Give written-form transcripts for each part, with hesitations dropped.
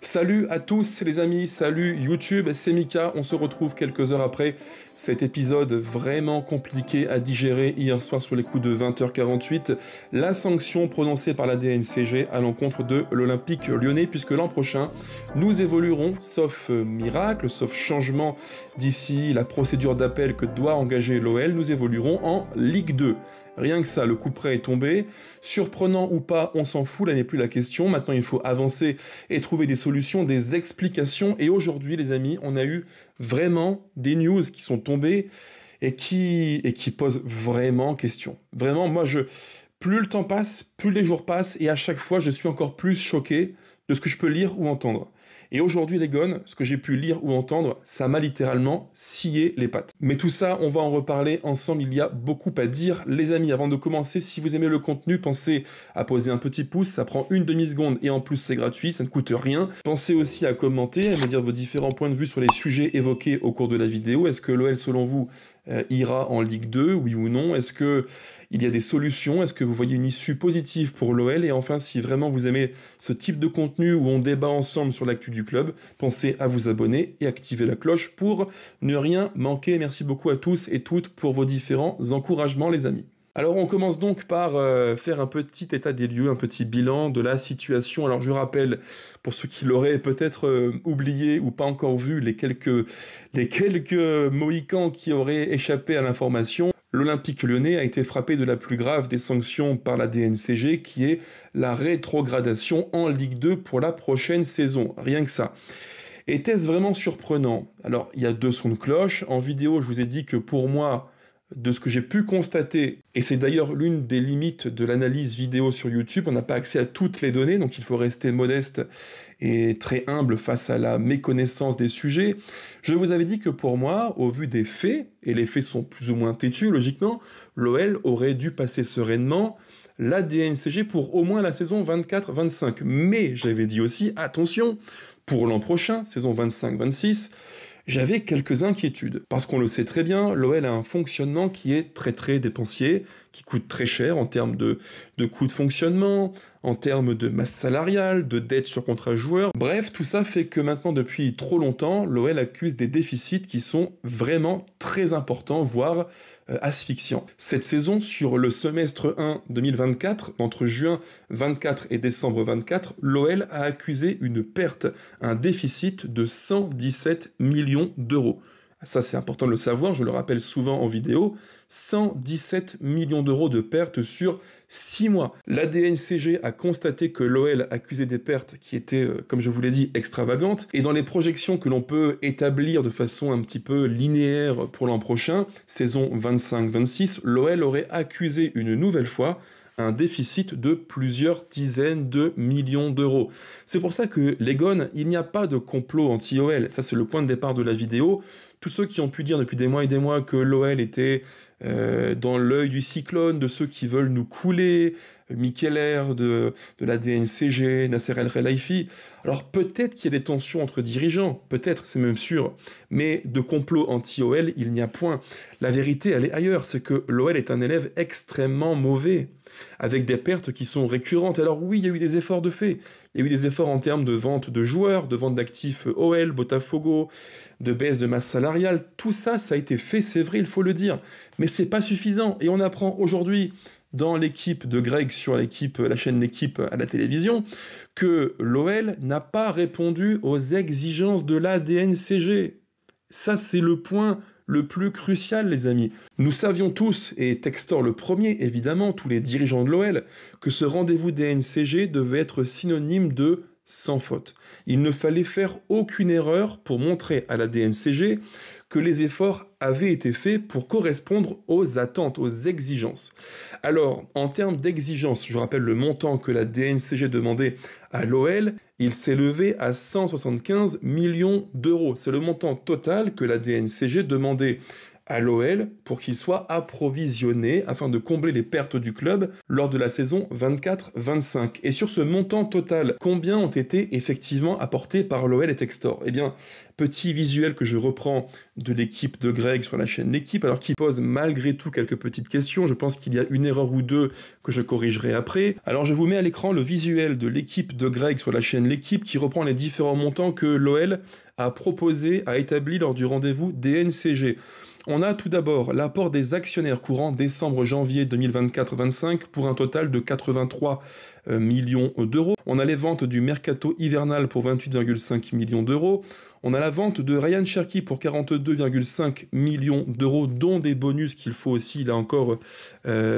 Salut à tous les amis, salut YouTube, c'est Mika, on se retrouve quelques heures après cet épisode vraiment compliqué à digérer hier soir sur les coups de 20h48, la sanction prononcée par la DNCG à l'encontre de l'Olympique Lyonnais, puisque l'an prochain, nous évoluerons, sauf miracle, sauf changement d'ici la procédure d'appel que doit engager l'OL, nous évoluerons en Ligue 2. Rien que ça, le coup près est tombé. Surprenant ou pas, on s'en fout, là n'est plus la question. Maintenant, il faut avancer et trouver des solutions, des explications. Et aujourd'hui, les amis, on a eu vraiment des news qui sont tombées et qui posent vraiment question. Vraiment, plus le temps passe, plus les jours passent, et à chaque fois, je suis encore plus choqué de ce que je peux lire ou entendre. Et aujourd'hui, les gones, ce que j'ai pu lire ou entendre, ça m'a littéralement scié les pattes. Mais tout ça, on va en reparler ensemble, il y a beaucoup à dire. Les amis, avant de commencer, si vous aimez le contenu, pensez à poser un petit pouce, ça prend une demi-seconde et en plus c'est gratuit, ça ne coûte rien. Pensez aussi à commenter, à me dire vos différents points de vue sur les sujets évoqués au cours de la vidéo. Est-ce que l'OL, selon vous, ira en Ligue 2, oui ou non? Est-ce que il y a des solutions? Est-ce que vous voyez une issue positive pour l'OL? Et enfin, si vraiment vous aimez ce type de contenu où on débat ensemble sur l'actu du club, pensez à vous abonner et activer la cloche pour ne rien manquer. Merci beaucoup à tous et toutes pour vos différents encouragements, les amis. Alors on commence donc par faire un petit état des lieux, un petit bilan de la situation. Alors je rappelle, pour ceux qui l'auraient peut-être oublié ou pas encore vu, les quelques mohicans qui auraient échappé à l'information, l'Olympique Lyonnais a été frappé de la plus grave des sanctions par la DNCG, qui est la rétrogradation en Ligue 2 pour la prochaine saison. Rien que ça. Était-ce vraiment surprenant? Alors il y a deux sons de cloche. En vidéo, je vous ai dit que pour moi, de ce que j'ai pu constater, et c'est d'ailleurs l'une des limites de l'analyse vidéo sur YouTube, on n'a pas accès à toutes les données, donc il faut rester modeste et très humble face à la méconnaissance des sujets. Je vous avais dit que pour moi, au vu des faits, et les faits sont plus ou moins têtus, logiquement, l'OL aurait dû passer sereinement la DNCG pour au moins la saison 24-25. Mais j'avais dit aussi, attention, pour l'an prochain, saison 25-26, j'avais quelques inquiétudes, parce qu'on le sait très bien, l'OL a un fonctionnement qui est très dépensier, qui coûte très cher en termes de coûts de fonctionnement, en termes de masse salariale, de dettes sur contrat joueur. Bref, tout ça fait que maintenant, depuis trop longtemps, l'OL accuse des déficits qui sont vraiment très importants, voire asphyxiants. Cette saison, sur le semestre 1 2024, entre juin 24 et décembre 24, l'OL a accusé une perte, un déficit de 117 millions d'euros. Ça, c'est important de le savoir, je le rappelle souvent en vidéo, 117 millions d'euros de pertes sur 6 mois. La DNCG a constaté que l'OL accusait des pertes qui étaient, comme je vous l'ai dit, extravagantes, et dans les projections que l'on peut établir de façon un petit peu linéaire pour l'an prochain, saison 25-26, l'OL aurait accusé une nouvelle fois un déficit de plusieurs dizaines de millions d'euros. C'est pour ça que, les gones, il n'y a pas de complot anti-OL. Ça, c'est le point de départ de la vidéo. Tous ceux qui ont pu dire depuis des mois et des mois que l'OL était dans l'œil du cyclone, de ceux qui veulent nous couler, Mikeler de la DNCG, Nasser El Khelaifi. Alors peut-être qu'il y a des tensions entre dirigeants, peut-être, c'est même sûr, mais de complot anti-OL, il n'y a point. La vérité, elle est ailleurs, c'est que l'OL est un élève extrêmement mauvais, avec des pertes qui sont récurrentes. Alors oui, il y a eu des efforts de fait. Il y a eu des efforts en termes de vente de joueurs, de vente d'actifs OL, Botafogo, de baisse de masse salariale. Tout ça, ça a été fait, c'est vrai, il faut le dire. Mais c'est pas suffisant. Et on apprend aujourd'hui, dans l'équipe de Greg sur la chaîne L'équipe à la télévision, que l'OL n'a pas répondu aux exigences de la DNCG. Ça, c'est le point le plus crucial, les amis. Nous savions tous, et Textor le premier, évidemment, tous les dirigeants de l'OL, que ce rendez-vous DNCG devait être synonyme de sans faute. Il ne fallait faire aucune erreur pour montrer à la DNCG que les efforts avaient été faits pour correspondre aux attentes, aux exigences. Alors, en termes d'exigences, je rappelle le montant que la DNCG demandait à l'OL, il s'est levé à 175 millions d'euros. C'est le montant total que la DNCG demandait à l'OL pour qu'il soit approvisionné afin de combler les pertes du club lors de la saison 24-25. Et sur ce montant total, combien ont été effectivement apportés par l'OL et Textor? Eh bien, petit visuel que je reprends de l'équipe de Greg sur la chaîne L'équipe, alors qui pose malgré tout quelques petites questions. Je pense qu'il y a une erreur ou deux que je corrigerai après. Alors je vous mets à l'écran le visuel de l'équipe de Greg sur la chaîne L'équipe qui reprend les différents montants que l'OL a proposé, a établi lors du rendez-vous DNCG. On a tout d'abord l'apport des actionnaires courants décembre-janvier 2024-25 pour un total de 83 millions d'euros. On a les ventes du mercato hivernal pour 28,5 millions d'euros. On a la vente de Ryan Cherki pour 42,5 millions d'euros, dont des bonus qu'il faut aussi, là encore,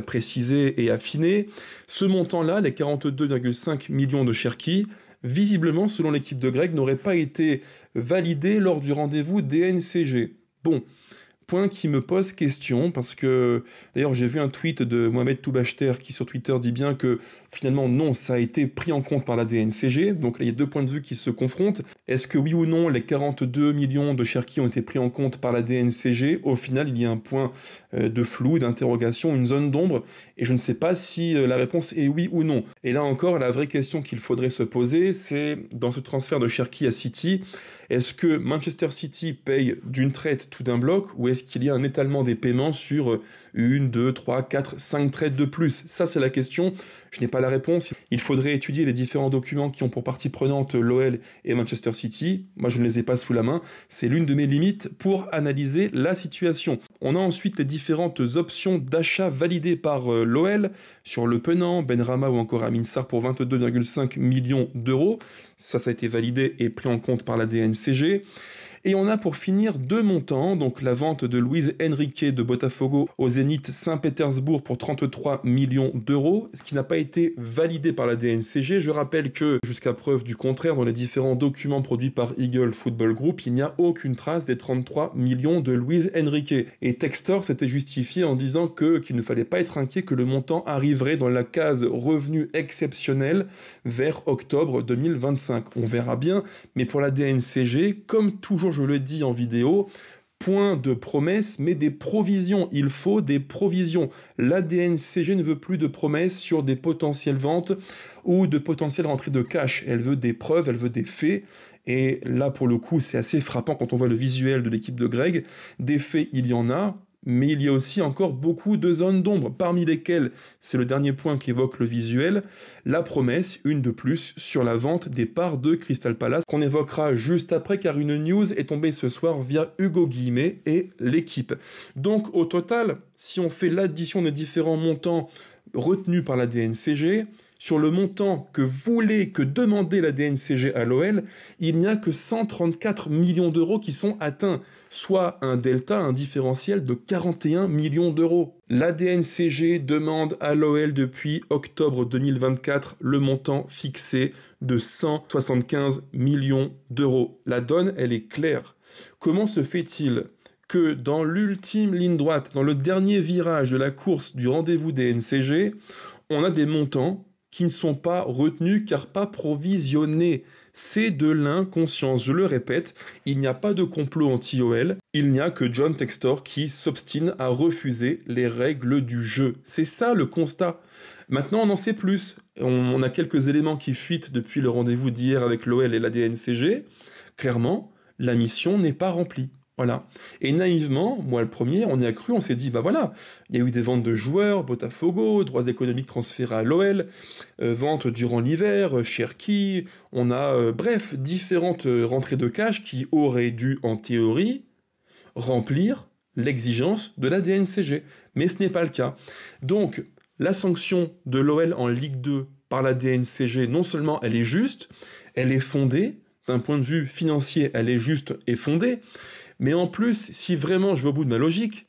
préciser et affiner. Ce montant-là, les 42,5 millions de Cherki, visiblement, selon l'équipe de Greg, n'aurait pas été validé lors du rendez-vous DNCG. Bon. Point qui me pose question, parce que, d'ailleurs, j'ai vu un tweet de Mohamed Toubachter qui, sur Twitter, dit bien que, finalement, non, ça a été pris en compte par la DNCG, donc là, il y a deux points de vue qui se confrontent. Est-ce que, oui ou non, les 42 millions de Cherki ont été pris en compte par la DNCG? Au final, il y a un point de flou, d'interrogation, une zone d'ombre, et je ne sais pas si la réponse est oui ou non. Et là encore, la vraie question qu'il faudrait se poser, c'est, dans ce transfert de Cherki à City, est-ce que Manchester City paye d'une traite tout d'un bloc, ou est-ce qu'il y a un étalement des paiements sur 1, 2, 3, 4, 5 traites de plus? Ça, c'est la question. Je n'ai pas la réponse. Il faudrait étudier les différents documents qui ont pour partie prenante l'OL et Manchester City. Moi, je ne les ai pas sous la main. C'est l'une de mes limites pour analyser la situation. On a ensuite les différentes options d'achat validées par l'OL sur Le Penant, Benrahma ou encore Amin Sarr pour 22,5 millions d'euros. Ça a été validé et pris en compte par la DNCG. Et on a pour finir deux montants, donc la vente de Luis Enrique de Botafogo au Zénith Saint-Pétersbourg pour 33 millions d'euros, ce qui n'a pas été validé par la DNCG. Je rappelle que, jusqu'à preuve du contraire, dans les différents documents produits par Eagle Football Group, il n'y a aucune trace des 33 millions de Luis Enrique. Et Textor s'était justifié en disant qu'il ne fallait pas être inquiet, que le montant arriverait dans la case revenus exceptionnels vers octobre 2025. On verra bien, mais pour la DNCG, comme toujours je le dis en vidéo, point de promesses, mais des provisions. Il faut des provisions. La DNCG ne veut plus de promesses sur des potentielles ventes ou de potentielles rentrées de cash. Elle veut des preuves, elle veut des faits. Et là, pour le coup, c'est assez frappant quand on voit le visuel de l'équipe de Greg. Des faits, il y en a, mais il y a aussi encore beaucoup de zones d'ombre, parmi lesquelles, c'est le dernier point qu'évoque le visuel, la promesse, une de plus, sur la vente des parts de Crystal Palace, qu'on évoquera juste après, car une news est tombée ce soir via Hugo Guillemet et l'équipe. Donc, au total, si on fait l'addition des différents montants retenus par la DNCG, sur le montant que demandait la DNCG à l'OL, il n'y a que 134 millions d'euros qui sont atteints, soit un delta, un différentiel de 41 millions d'euros. La DNCG demande à l'OL depuis octobre 2024 le montant fixé de 175 millions d'euros. La donne, elle est claire. Comment se fait-il que dans l'ultime ligne droite, dans le dernier virage de la course du rendez-vous DNCG, on a des montants qui ne sont pas retenus car pas provisionnés? C'est de l'inconscience. Je le répète, il n'y a pas de complot anti-OL, il n'y a que John Textor qui s'obstine à refuser les règles du jeu. C'est ça le constat. Maintenant, on en sait plus. On a quelques éléments qui fuitent depuis le rendez-vous d'hier avec l'OL et la DNCG. Clairement, la mission n'est pas remplie. Voilà. Et naïvement, moi le premier, on y a cru, on s'est dit, bah voilà, il y a eu des ventes de joueurs, Botafogo, droits économiques transférés à l'OL, ventes durant l'hiver, Cherki, on a, bref, différentes rentrées de cash qui auraient dû, en théorie, remplir l'exigence de la DNCG. Mais ce n'est pas le cas. Donc, la sanction de l'OL en Ligue 2 par la DNCG, non seulement elle est juste, elle est fondée, d'un point de vue financier, elle est juste et fondée, mais en plus, si vraiment je vais au bout de ma logique,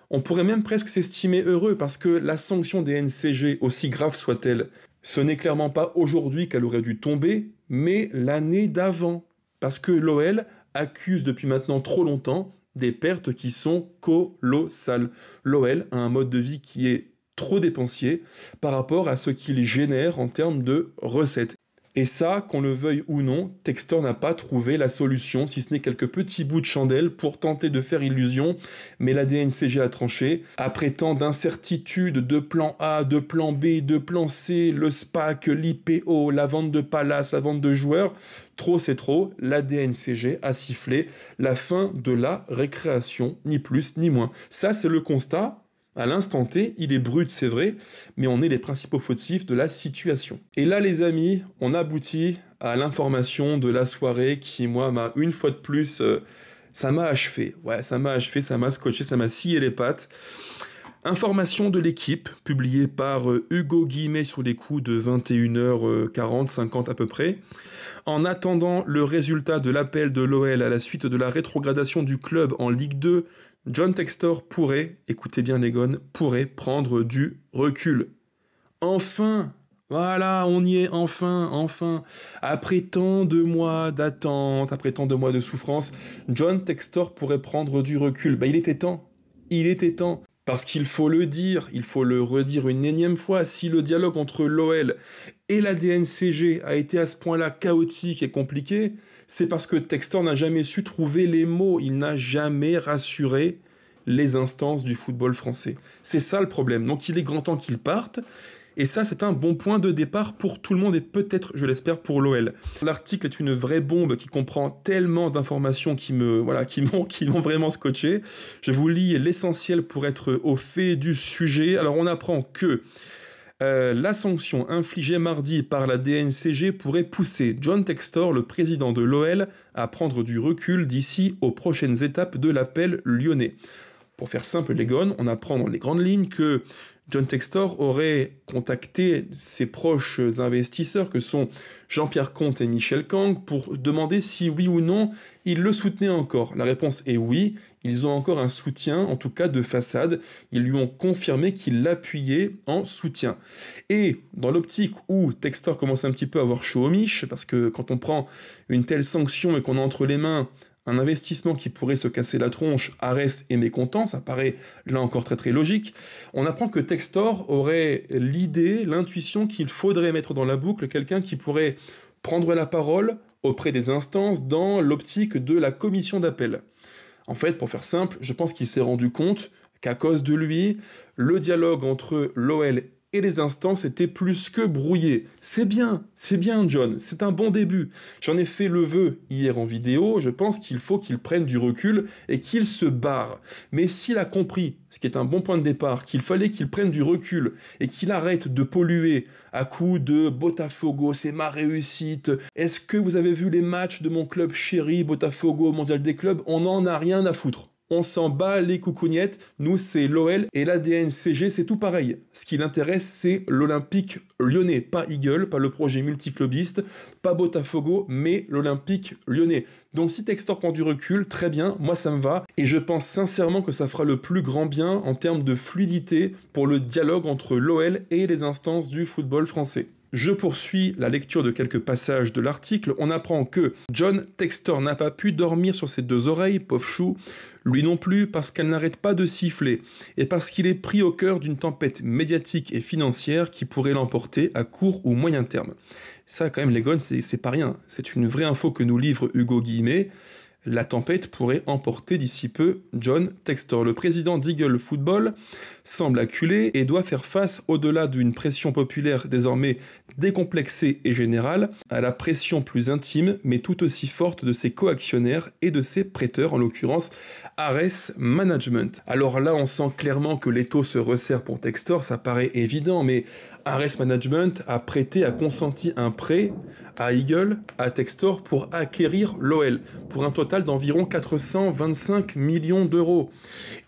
on pourrait même presque s'estimer heureux parce que la sanction des NCG, aussi grave soit-elle, ce n'est clairement pas aujourd'hui qu'elle aurait dû tomber, mais l'année d'avant. Parce que l'OL accuse depuis maintenant trop longtemps des pertes qui sont colossales. L'OL a un mode de vie qui est trop dépensier par rapport à ce qu'il génère en termes de recettes. Et ça, qu'on le veuille ou non, Textor n'a pas trouvé la solution, si ce n'est quelques petits bouts de chandelle pour tenter de faire illusion, mais la DNCG a tranché. Après tant d'incertitudes de plan A, de plan B, de plan C, le SPAC, l'IPO, la vente de Palace, la vente de joueurs, trop c'est trop, la DNCG a sifflé la fin de la récréation, ni plus ni moins. Ça, c'est le constat. À l'instant T, il est brut, c'est vrai, mais on est les principaux fautifs de la situation. Et là, les amis, on aboutit à l'information de la soirée qui, moi, m'a une fois de plus, ça m'a achevé. Ouais, ça m'a achevé, ça m'a scotché, ça m'a scié les pattes. Information de l'équipe, publiée par Hugo Guillemet sur les coups de 21h40, 50 à peu près. En attendant le résultat de l'appel de l'OL à la suite de la rétrogradation du club en Ligue 2, John Textor pourrait, écoutez bien les gones, pourrait prendre du recul. Enfin, voilà, on y est, enfin. Après tant de mois d'attente, après tant de mois de souffrance, John Textor pourrait prendre du recul. Il était temps. Parce qu'il faut le dire, il faut le redire une énième fois, si le dialogue entre l'OL et la DNCG a été à ce point-là chaotique et compliqué, c'est parce que Textor n'a jamais su trouver les mots, il n'a jamais rassuré les instances du football français. C'est ça le problème, donc il est grand temps qu'il parte, et ça c'est un bon point de départ pour tout le monde, et peut-être, je l'espère, pour l'OL. L'article est une vraie bombe qui comprend tellement d'informations qui m'ont vraiment scotché. Je vous lis l'essentiel pour être au fait du sujet. Alors on apprend que la sanction infligée mardi par la DNCG pourrait pousser John Textor, le président de l'OL, à prendre du recul d'ici aux prochaines étapes de l'appel lyonnais. Pour faire simple, les gones, on apprend dans les grandes lignes que John Textor aurait contacté ses proches investisseurs, que sont Jean-Pierre Comte et Michel Kang, pour demander si oui ou non ils le soutenaient encore. La réponse est oui, ils ont encore un soutien, en tout cas de façade. Ils lui ont confirmé qu'ils l'appuyaient en soutien. Et dans l'optique où Textor commence un petit peu à avoir chaud aux miches, parce que quand on prend une telle sanction et qu'on a entre les mains un investissement qui pourrait se casser la tronche, Arès est mécontent, ça paraît là encore très très logique. On apprend que Textor aurait l'idée, l'intuition qu'il faudrait mettre dans la boucle quelqu'un qui pourrait prendre la parole auprès des instances dans l'optique de la commission d'appel. En fait, pour faire simple, je pense qu'il s'est rendu compte qu'à cause de lui, le dialogue entre l'OL et les instances étaient plus que brouillés. C'est bien, John, c'est un bon début. J'en ai fait le vœu hier en vidéo, je pense qu'il faut qu'il prenne du recul et qu'il se barre. Mais s'il a compris, ce qui est un bon point de départ, qu'il fallait qu'il prenne du recul et qu'il arrête de polluer à coups de Botafogo, c'est ma réussite, est-ce que vous avez vu les matchs de mon club chéri, Botafogo, Mondial des clubs? On n'en a rien à foutre. On s'en bat les coucougnettes, nous c'est l'OL et la DNCG c'est tout pareil. Ce qui l'intéresse c'est l'Olympique lyonnais, pas Eagle, pas le projet multiclubiste, pas Botafogo, mais l'Olympique lyonnais. Donc si Textor prend du recul, très bien, moi ça me va, et je pense sincèrement que ça fera le plus grand bien en termes de fluidité pour le dialogue entre l'OL et les instances du football français. Je poursuis la lecture de quelques passages de l'article. On apprend que John Textor n'a pas pu dormir sur ses deux oreilles, pauvre chou, lui non plus, parce qu'elle n'arrête pas de siffler, et parce qu'il est pris au cœur d'une tempête médiatique et financière qui pourrait l'emporter à court ou moyen terme. Ça, quand même, les gones, c'est pas rien. C'est une vraie info que nous livre Hugo Guillemet. La tempête pourrait emporter d'ici peu John Textor. Le président d'Eagle Football semble acculé et doit faire face, au-delà d'une pression populaire désormais décomplexée et générale, à la pression plus intime mais tout aussi forte de ses coactionnaires et de ses prêteurs, en l'occurrence Arès Management. Alors là, on sent clairement que l'étau se resserre pour Textor, ça paraît évident, mais Arès Management a consenti un prêt à Eagle, à Textor, pour acquérir l'OL, pour un total d'environ 425 millions d'euros.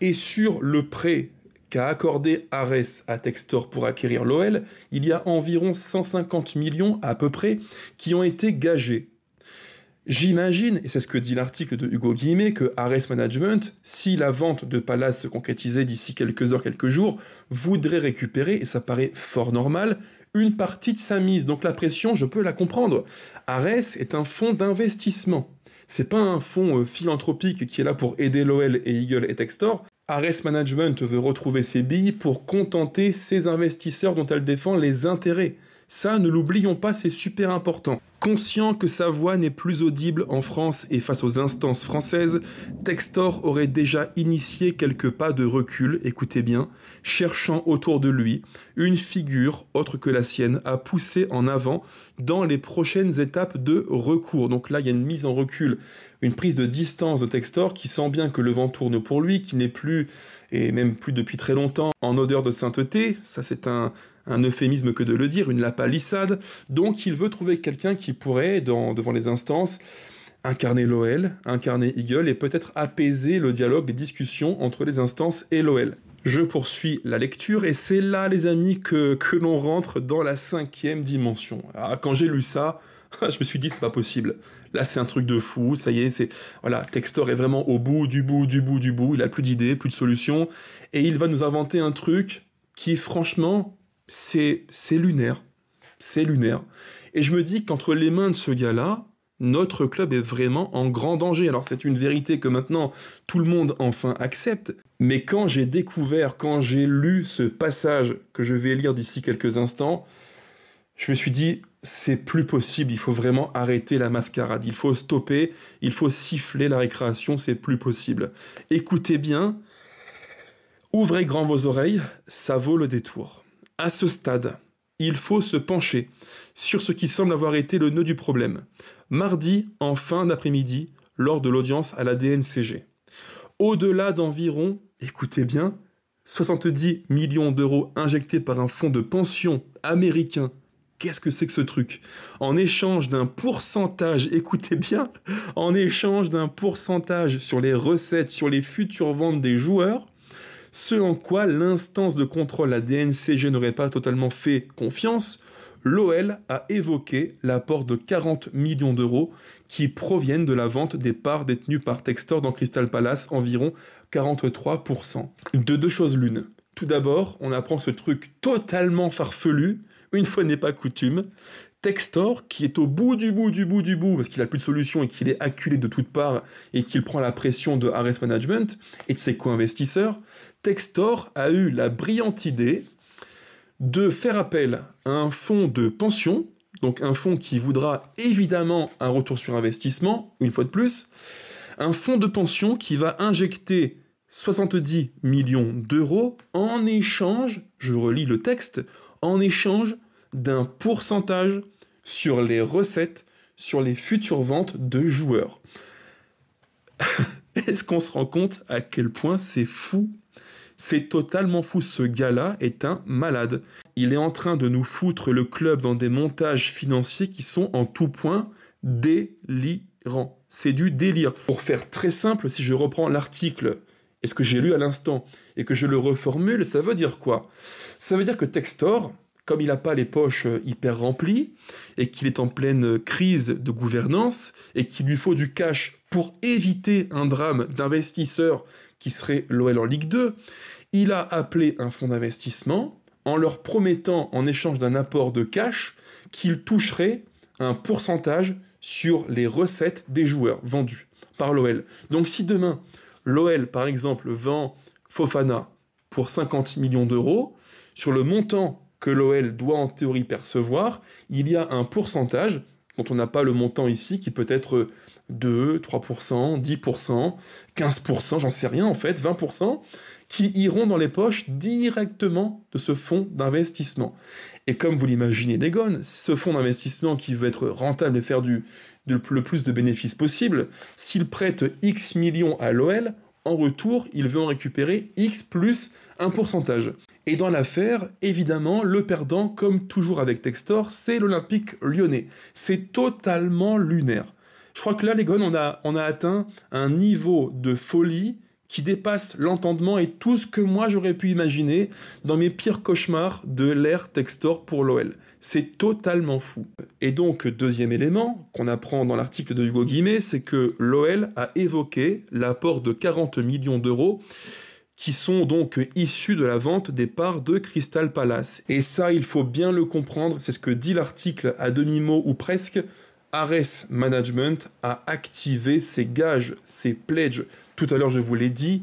Et sur le prêt qu'a accordé Arès à Textor pour acquérir l'OL, il y a environ 150 millions à peu près qui ont été gagés. J'imagine, et c'est ce que dit l'article de Hugo Guillemet, que Arès Management, si la vente de Palace se concrétisait d'ici quelques heures, quelques jours, voudrait récupérer, et ça paraît fort normal, une partie de sa mise. Donc la pression, je peux la comprendre. Arès est un fonds d'investissement. C'est pas un fonds philanthropique qui est là pour aider l'OL et Eagle et Textor. Arès Management veut retrouver ses billes pour contenter ses investisseurs dont elle défend les intérêts. Ça, ne l'oublions pas, c'est super important. Conscient que sa voix n'est plus audible en France et face aux instances françaises, Textor aurait déjà initié quelques pas de recul, écoutez bien, cherchant autour de lui une figure autre que la sienne à pousser en avant dans les prochaines étapes de recours. Donc là, il y a une mise en recul, une prise de distance de Textor qui sent bien que le vent tourne pour lui, qui n'est plus, et même plus depuis très longtemps, en odeur de sainteté. Ça, c'est un euphémisme que de le dire, une lapalissade. Donc il veut trouver quelqu'un qui pourrait, devant les instances, incarner l'OL, incarner Eagle et peut-être apaiser le dialogue, les discussions entre les instances et l'OL. Je poursuis la lecture et c'est là, les amis, que l'on rentre dans la 5e dimension. Alors, quand j'ai lu ça, je me suis dit, c'est pas possible. Là, c'est un truc de fou, ça y est, voilà, Textor est vraiment au bout, du bout, il a plus d'idées, plus de solutions, et il va nous inventer un truc qui, franchement, c'est lunaire. C'est lunaire. Et je me dis qu'entre les mains de ce gars-là, notre club est vraiment en grand danger. Alors c'est une vérité que maintenant tout le monde enfin accepte, mais quand j'ai découvert, quand j'ai lu ce passage que je vais lire d'ici quelques instants, je me suis dit, c'est plus possible, il faut vraiment arrêter la mascarade, il faut stopper, il faut siffler la récréation, c'est plus possible. Écoutez bien, ouvrez grand vos oreilles, ça vaut le détour. À ce stade, il faut se pencher sur ce qui semble avoir été le nœud du problème. Mardi, en fin d'après-midi, lors de l'audience à la DNCG. Au-delà d'environ, écoutez bien, 70 millions d'euros injectés par un fonds de pension américain. Qu'est-ce que c'est que ce truc? En échange d'un pourcentage, écoutez bien, en échange d'un pourcentage sur les recettes, sur les futures ventes des joueurs, ce en quoi l'instance de contrôle, la DNCG, n'aurait pas totalement fait confiance, l'OL a évoqué l'apport de 40 millions d'euros qui proviennent de la vente des parts détenues par Textor dans Crystal Palace, environ 43%. De deux choses l'une. Tout d'abord, on apprend ce truc totalement farfelu, une fois n'est pas coutume, Textor, qui est au bout du bout, parce qu'il n'a plus de solution et qu'il est acculé de toutes parts et qu'il prend la pression de Harris Management et de ses co-investisseurs, Textor a eu la brillante idée de faire appel à un fonds de pension, donc un fonds qui voudra évidemment un retour sur investissement, une fois de plus, un fonds de pension qui va injecter 70 millions d'euros en échange, je relis le texte, en échange d'un pourcentage sur les recettes, sur les futures ventes de joueurs. Est-ce qu'on se rend compte à quel point c'est fou? C'est totalement fou, ce gars-là est un malade. Il est en train de nous foutre le club dans des montages financiers qui sont en tout point délirants. C'est du délire. Pour faire très simple, si je reprends l'article et ce que j'ai lu à l'instant et que je le reformule, ça veut dire quoi? Ça veut dire que Textor, comme il n'a pas les poches hyper remplies et qu'il est en pleine crise de gouvernance et qu'il lui faut du cash pour éviter un drame d'investisseurs qui serait l'OL en Ligue 2, il a appelé un fonds d'investissement en leur promettant, en échange d'un apport de cash, qu'il toucherait un pourcentage sur les recettes des joueurs vendus par l'OL. Donc si demain, l'OL, par exemple, vend Fofana pour 50 millions d'euros, sur le montant que l'OL doit en théorie percevoir, il y a un pourcentage, dont on n'a pas le montant ici, qui peut être 2, 3%, 10%, 15%, j'en sais rien en fait, 20%, qui iront dans les poches directement de ce fonds d'investissement. Et comme vous l'imaginez, les gones, ce fonds d'investissement qui veut être rentable et faire le plus de bénéfices possible, s'il prête X millions à l'OL, en retour, il veut en récupérer X plus un pourcentage. Et dans l'affaire, évidemment, le perdant, comme toujours avec Textor, c'est l'Olympique Lyonnais. C'est totalement lunaire. Je crois que là, les gones, on a atteint un niveau de folie qui dépasse l'entendement et tout ce que moi j'aurais pu imaginer dans mes pires cauchemars de l'ère Textor pour l'OL. C'est totalement fou. Et donc, deuxième élément qu'on apprend dans l'article de Hugo Guimet, c'est que l'OL a évoqué l'apport de 40 millions d'euros qui sont donc issus de la vente des parts de Crystal Palace. Et ça, il faut bien le comprendre, c'est ce que dit l'article à demi-mot ou presque. Harris Management a activé ses gages, ses pledges. Tout à l'heure, je vous l'ai dit,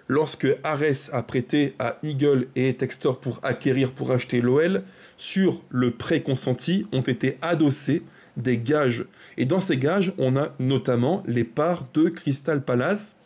lorsque Harris a prêté à Eagle et Textor pour acquérir, pour acheter l'OL, sur le prêt consenti ont été adossés des gages. Et dans ces gages, on a notamment les parts de Crystal Palace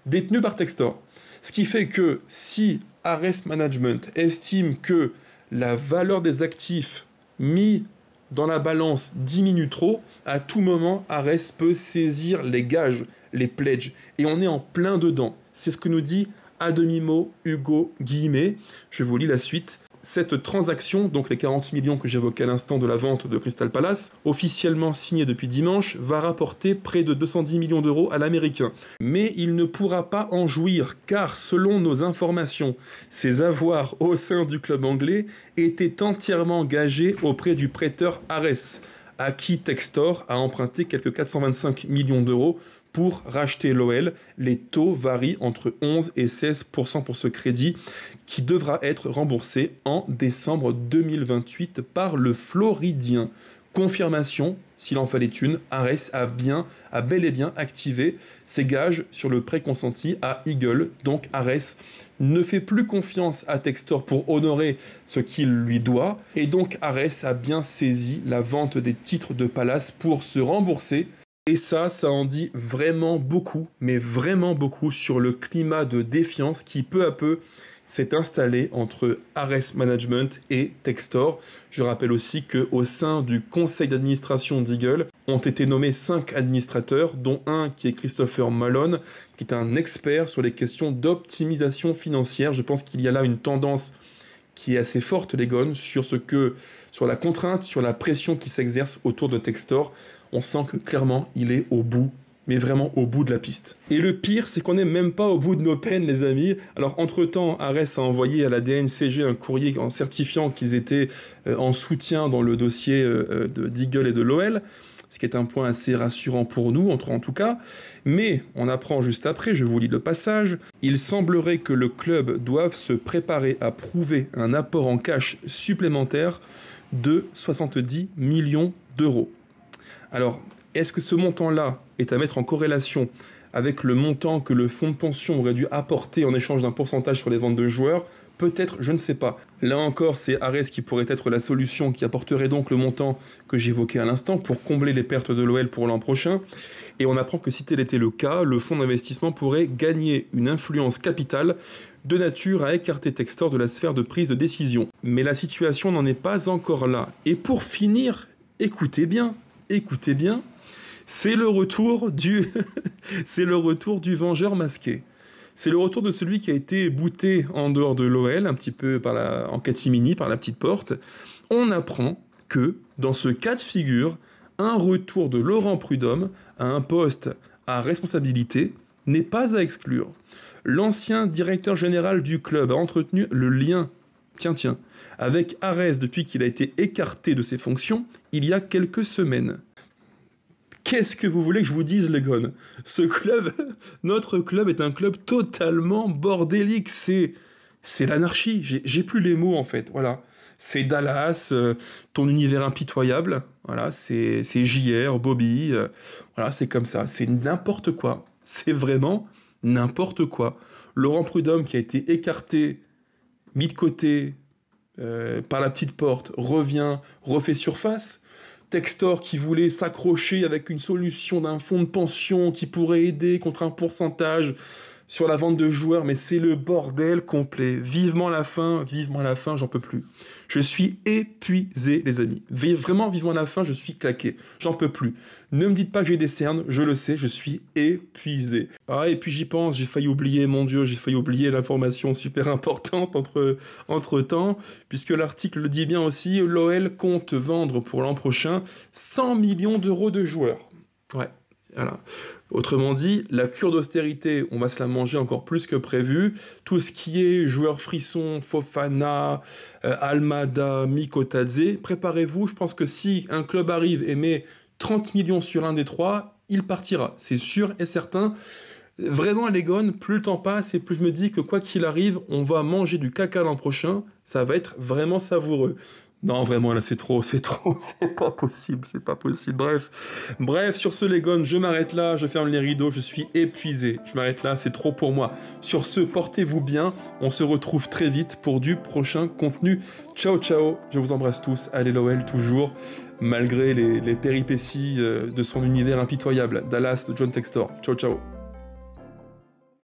détenues par Textor. Ce qui fait que si Ares Management estime que la valeur des actifs mis dans la balance diminue trop, à tout moment, Ares peut saisir les gages, les pledges. Et on est en plein dedans. C'est ce que nous dit à demi-mot Hugo Guillemet. Je vous lis la suite. Cette transaction, donc les 40 millions que j'évoquais à l'instant de la vente de Crystal Palace, officiellement signée depuis dimanche, va rapporter près de 210 millions d'euros à l'américain. Mais il ne pourra pas en jouir, car selon nos informations, ses avoirs au sein du club anglais étaient entièrement gagés auprès du prêteur Ares, à qui Textor a emprunté quelques 425 millions d'euros pour racheter l'OL. Les taux varient entre 11 et 16% pour ce crédit qui devra être remboursé en décembre 2028 par le Floridien. Confirmation, s'il en fallait une, Ares a bel et bien activé ses gages sur le prêt consenti à Eagle. Donc Ares ne fait plus confiance à Textor pour honorer ce qu'il lui doit. Et donc Ares a bien saisi la vente des titres de Palace pour se rembourser. Et ça en dit vraiment beaucoup, mais vraiment beaucoup sur le climat de défiance qui peu à peu s'est installé entre Ares Management et Textor. Je rappelle aussi qu'au sein du conseil d'administration d'Eagle ont été nommés 5 administrateurs, dont un qui est Christopher Malone, qui est un expert sur les questions d'optimisation financière. Je pense qu'il y a là une tendance qui est assez forte, les gones, sur la contrainte, sur la pression qui s'exerce autour de Textor. On sent que clairement, il est au bout, mais vraiment au bout de la piste. Et le pire, c'est qu'on n'est même pas au bout de nos peines, les amis. Alors, entre-temps, Ares a envoyé à la DNCG un courrier en certifiant qu'ils étaient en soutien dans le dossier d'Eagle et de l'OL, ce qui est un point assez rassurant pour nous, en tout cas. Mais on apprend juste après, je vous lis le passage, il semblerait que le club doive se préparer à prouver un apport en cash supplémentaire de 70 millions d'euros. Alors, est-ce que ce montant-là est à mettre en corrélation avec le montant que le fonds de pension aurait dû apporter en échange d'un pourcentage sur les ventes de joueurs? Peut-être, je ne sais pas. Là encore, c'est Ares qui pourrait être la solution qui apporterait donc le montant que j'évoquais à l'instant pour combler les pertes de l'OL pour l'an prochain. Et on apprend que si tel était le cas, le fonds d'investissement pourrait gagner une influence capitale de nature à écarter Textor de la sphère de prise de décision. Mais la situation n'en est pas encore là. Et pour finir, écoutez bien, c'est le retour du vengeur masqué. C'est le retour de celui qui a été bouté en dehors de l'OL, un petit peu en catimini, par la petite porte. On apprend que, dans ce cas de figure, un retour de Laurent Prudhomme à un poste à responsabilité n'est pas à exclure. L'ancien directeur général du club a entretenu le lien, avec Ares depuis qu'il a été écarté de ses fonctions il y a quelques semaines. Qu'est-ce que vous voulez que je vous dise, les gones? Notre club est un club totalement bordélique, c'est l'anarchie, j'ai plus les mots en fait, voilà. C'est Dallas, ton univers impitoyable, voilà, c'est JR, Bobby, voilà, c'est comme ça, c'est n'importe quoi, c'est vraiment n'importe quoi. Laurent Prudhomme qui a été écarté, mis de côté par la petite porte, revient, refait surface. Textor qui voulait s'accrocher avec une solution d'un fonds de pension qui pourrait aider contre un pourcentage sur la vente de joueurs, mais c'est le bordel complet. Vivement la fin, j'en peux plus. Je suis épuisé, les amis. Vraiment, vivement la fin, je suis claqué. J'en peux plus. Ne me dites pas que j'ai des cernes, je le sais, je suis épuisé. Ah, et puis j'y pense, j'ai failli oublier, mon Dieu, j'ai failli oublier l'information super importante entre-temps, puisque l'article le dit bien aussi, l'OL compte vendre pour l'an prochain 100 millions d'euros de joueurs. Ouais. Voilà. Autrement dit, la cure d'austérité, on va se la manger encore plus que prévu. Tout ce qui est joueurs frissons, Fofana, Almada, Mikotadze, préparez-vous, je pense que si un club arrive et met 30 millions sur un des trois, il partira, c'est sûr et certain. Vraiment, les gones, plus le temps passe et plus je me dis que quoi qu'il arrive, on va manger du caca l'an prochain, ça va être vraiment savoureux. Non, vraiment, là, c'est trop, c'est pas possible, c'est pas possible. Bref, sur ce, les gones, je m'arrête là, je ferme les rideaux, je suis épuisé. Je m'arrête là, c'est trop pour moi. Sur ce, portez-vous bien, on se retrouve très vite pour du prochain contenu. Ciao, ciao, je vous embrasse tous, allez l'OL toujours, malgré les péripéties de son univers impitoyable. Dallas de John Textor. Ciao, ciao.